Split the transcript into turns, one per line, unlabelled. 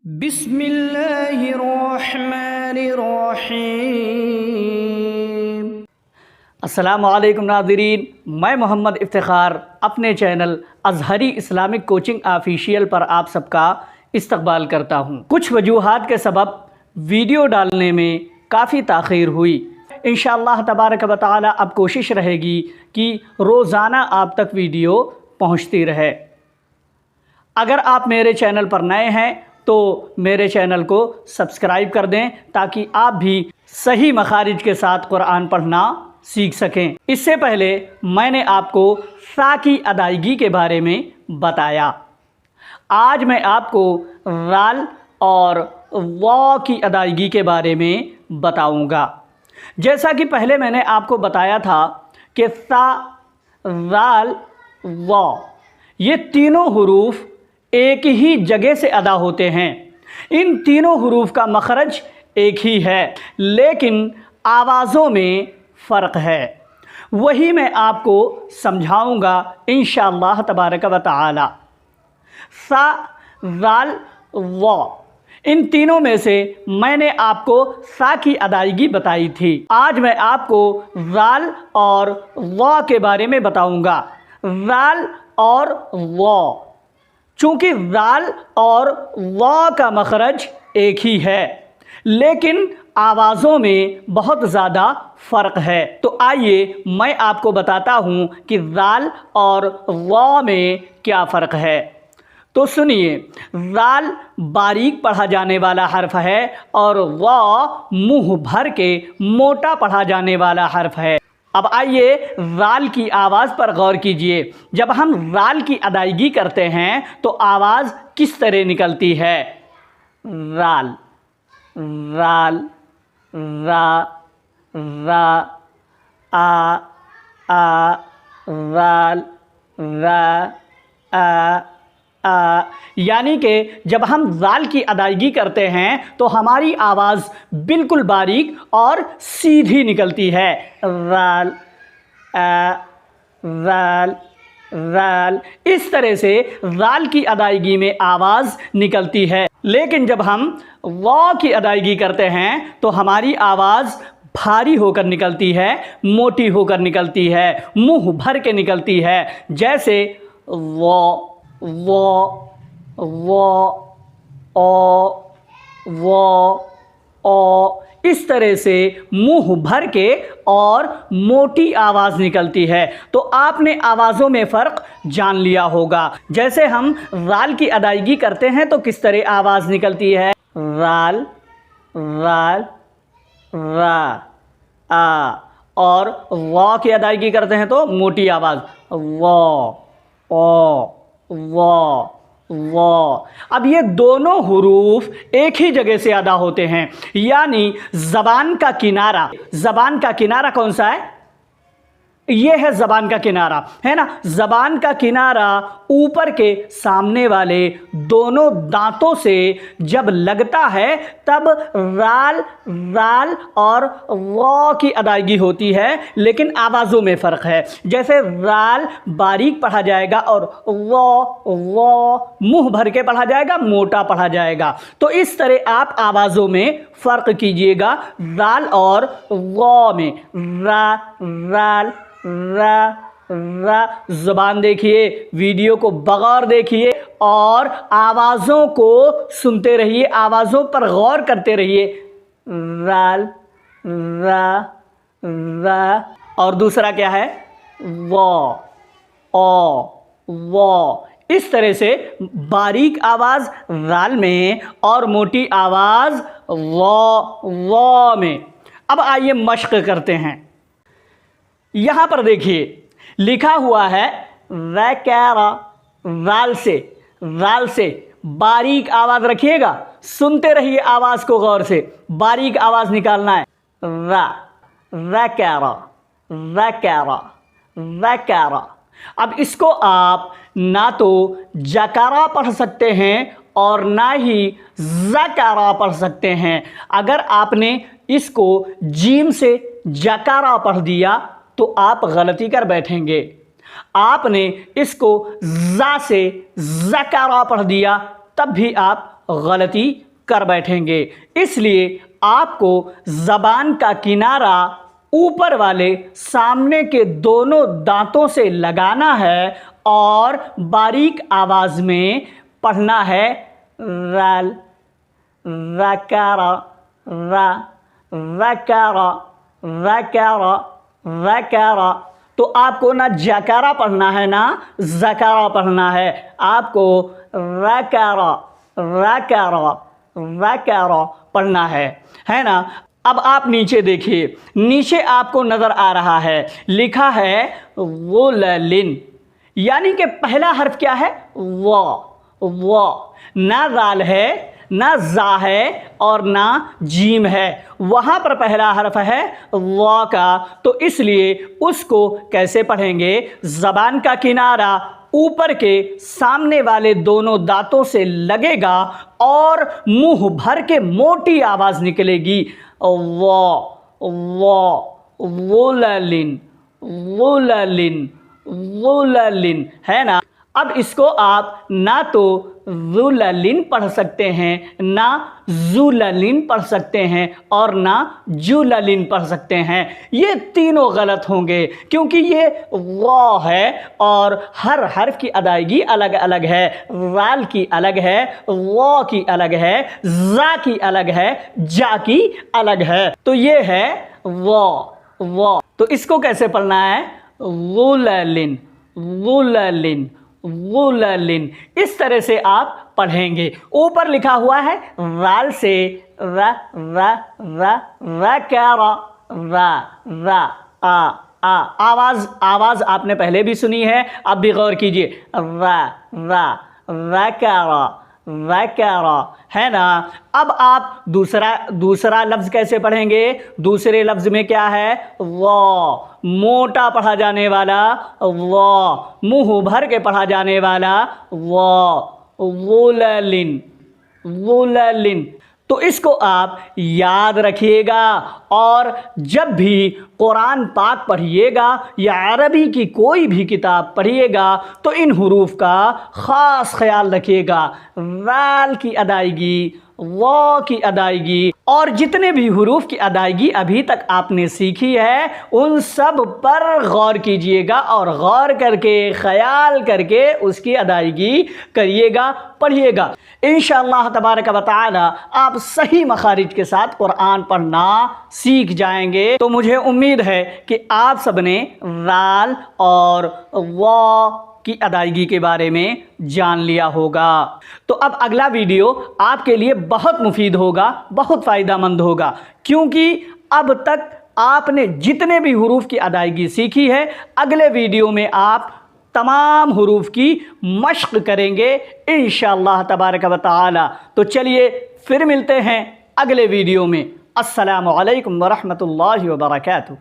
بسم اللہ الرحمن الرحیم۔ السلام علیکم ناظرین، میں محمد افتخار اپنے channel Azhari Islamic coaching official پر آپ سب کا استقبال کرتا ہوں۔ کچھ وجوہات کے سبب ویڈیو ڈالنے میں کافی تاخیر ہوئی۔ انشاءاللہ تبارک و تعالی اب کوشش رہے گی کہ روزانہ آپ تک ویڈیو پہنچتی رہے۔ اگر آپ میرے چینل پر نئے ہیں تو میرے چینل کو سبسکرائب کر دیں تاکہ آپ بھی صحیح مخارج کے ساتھ قرآن پڑھنا سیکھ سکیں۔ اس سے پہلے میں نے آپ کو سا کی ادائیگی کے بارے میں بتایا۔ آج میں آپ کو رال اور وا کی ادائیگی کے بارے میں بتاؤں گا۔ جیسا کہ پہلے میں نے آپ کو بتایا تھا کہ سا، رال، وا یہ تینوں حروف ایک ہی جگہ سے ادا ہوتے ہیں۔ ان تینوں حروف کا مخرج ایک ہی ہے لیکن آوازوں میں فرق ہے۔ وہی میں آپ کو سمجھاؤں گا انشاءاللہ تبارک و تعالی۔ سا، رال، وا ان تینوں میں سے میں نے آپ کو سا کی ادائیگی بتائی تھی۔ آج میں آپ کو رال اور وا کے بارے میں بتاؤں گا۔ رال اور وا، چونکہ رال اور وا کا مخرج ایک ہی ہے لیکن آوازوں میں بہت زیادہ فرق ہے۔ تو آئیے میں آپ کو بتاتا ہوں کہ رال اور وا میں کیا فرق ہے۔ تو سنیے، رال باریک پڑھا جانے والا حرف ہے اور وا منہ بھر کے موٹا پڑھا جانے والا حرف ہے۔ اب آئیے رال کی آواز پر غور کیجئے۔ جب ہم رال کی ادائیگی کرتے ہیں تو آواز کس طرح نکلتی ہے؟ رال، رال، را، را، آ، رال، را، یعنی کہ جب ہم رال کی ادائیگی کرتے ہیں تو ہماری آواز بالکل باریک اور سیدھی نکلتی ہے۔ رال، رال، رال، اس طرح سے رال کی ادائیگی میں آواز نکلتی ہے۔ لیکن جب ہم وا کی ادائیگی کرتے ہیں تو ہماری آواز بھاری ہو کر نکلتی ہے، موٹی ہو کر نکلتی ہے، منہ بھر کے نکلتی ہے، جیسے وا، وا، وا، او، وا، او، اس طرح سے منہ بھر کے اور موٹی آواز نکلتی ہے۔ تو آپ نے آوازوں میں فرق جان لیا ہوگا۔ جیسے ہم رال کی ادائیگی کرتے ہیں تو کس طرح آواز نکلتی ہے؟ رال، رال، را، آ، اور وا کی ادائیگی کرتے ہیں تو موٹی آواز وا، او، وا، وا۔ اب یہ دونوں حروف ایک ہی جگہ سے ادا ہوتے ہیں، یعنی زبان کا کنارہ کون سا ہے؟ یہ ہے زبان کا کنارہ، ہے نا؟ زبان کا کنارہ اوپر کے سامنے والے دونوں دانتوں سے جب لگتا ہے تب رال، رال اور وا کی ادائیگی ہوتی ہے، لیکن آوازوں میں فرق ہے۔ جیسے رال باریک پڑھا جائے گا اور وا، وا منہ بھر کے پڑھا جائے گا، موٹا پڑھا جائے گا۔ تو اس طرح آپ آوازوں میں فرق کیجئے گا رال اور وا میں۔ را، رال، را، را۔ زبان دیکھیے، ویڈیو کو بغور دیکھیے اور آوازوں کو سنتے رہیے، آوازوں پر غور کرتے رہیے۔ رال، را، را، اور دوسرا کیا ہے؟ وا، او، وا۔ اس طرح سے باریک آواز رال میں اور موٹی آواز وا میں۔ اب آئیے مشق کرتے ہیں۔ یہاں پر دیکھیے لکھا ہوا ہے ویکیرا، رال سے باریک آواز رکھیے گا، سنتے رہیے آواز کو غور سے، باریک آواز نکالنا ہے۔ را، ویکیرا، ویکیرا، ویکیرا۔ اب اس کو آپ نہ تو جکارا پڑھ سکتے ہیں اور نہ ہی زکارا پڑھ سکتے ہیں۔ اگر آپ نے اس کو جیم سے جکارا پڑھ دیا تو آپ غلطی کر بیٹھیں گے۔ آپ نے اس کو زا سے زکارا پڑھ دیا تب بھی آپ غلطی کر بیٹھیں گے۔ اس لیے آپ کو زبان کا کنارہ اوپر والے سامنے کے دونوں دانتوں سے لگانا ہے اور باریک آواز میں پڑھنا ہے رال، ذکر، را، ذکر، ذکر، ذکر۔ تو آپ کو نہ جکارا پڑھنا ہے نہ ذکارا پڑھنا ہے، آپ کو ذکر، ذکر، ذکر پڑھنا ہے نا۔ اب آپ نیچے دیکھیے، نیچے آپ کو نظر آ رہا ہے لکھا ہے غللن، یعنی کہ پہلا حرف کیا ہے؟ و، نہ رال ہے نہ زا ہے اور نہ جیم ہے، وہاں پر پہلا حرف ہے و کا، تو اس لیے اس کو کیسے پڑھیں گے؟ زبان کا کنارہ اوپر کے سامنے والے دونوں دانتوں سے لگے گا اور منہ بھر کے موٹی آواز نکلے گی، غللن، غللن، غللن، ہے نا۔ اب اس کو آپ نہ تو ذللن پڑھ سکتے ہیں، نہ زللن پڑھ سکتے ہیں اور نہ جللن پڑھ سکتے ہیں، یہ تینوں غلط ہوں گے کیونکہ یہ وا ہے اور ہر حرف کی ادائیگی الگ الگ ہے، رال کی الگ ہے، وا کی الگ ہے، زا کی الگ ہے، جا کی الگ ہے، تو یہ ہے وا۔ تو اس کو کیسے پڑھنا ہے؟ غللن، غللن، غللن، اس طرح سے آپ پڑھیں گے۔ اوپر لکھا ہوا ہے رال سے آواز آپ نے پہلے بھی سنی ہے، اب بھی غور کیجئے، ہے نا۔ اب آپ دوسرا لفظ کیسے پڑھیں گے؟ دوسرے لفظ میں کیا ہے؟ وا، موٹا پڑھا جانے والا وا، منہ بھر کے پڑھا جانے والا وا، غللن، غللن۔ تو اس کو آپ یاد رکھیے گا اور جب بھی قرآن پاک پڑھیے گا یا عربی کی کوئی بھی کتاب پڑھیے گا تو ان حروف کا خاص خیال رکھیے گا، رال کی ادائیگی، وا کی ادائیگی اور جتنے بھی حروف کی ادائیگی ابھی تک آپ نے سیکھی ہے ان سب پر غور کیجئے گا اور غور کر کے خیال کر کے اس کی ادائیگی کریے گا، پڑھیے گا۔ انشاءاللہ تبارک و تعالی آپ صحیح مخارج کے ساتھ قرآن پڑھنا سیکھ جائیں گے۔ تو مجھے امید ہے کہ آپ سب نے رال اور وا کی ادائیگی کے بارے میں جان لیا ہوگا۔ تو اب اگلا ویڈیو آپ کے لیے بہت مفید ہوگا، بہت فائدہ مند ہوگا، کیونکہ اب تک آپ نے جتنے بھی حروف کی ادائیگی سیکھی ہے اگلے ویڈیو میں آپ تمام حروف کی مشق کریں گے انشاءاللہ تبارک و تعالی۔ تو چلیے پھر ملتے ہیں اگلے ویڈیو میں۔ السلام علیکم ورحمۃ اللہ وبرکاتہ۔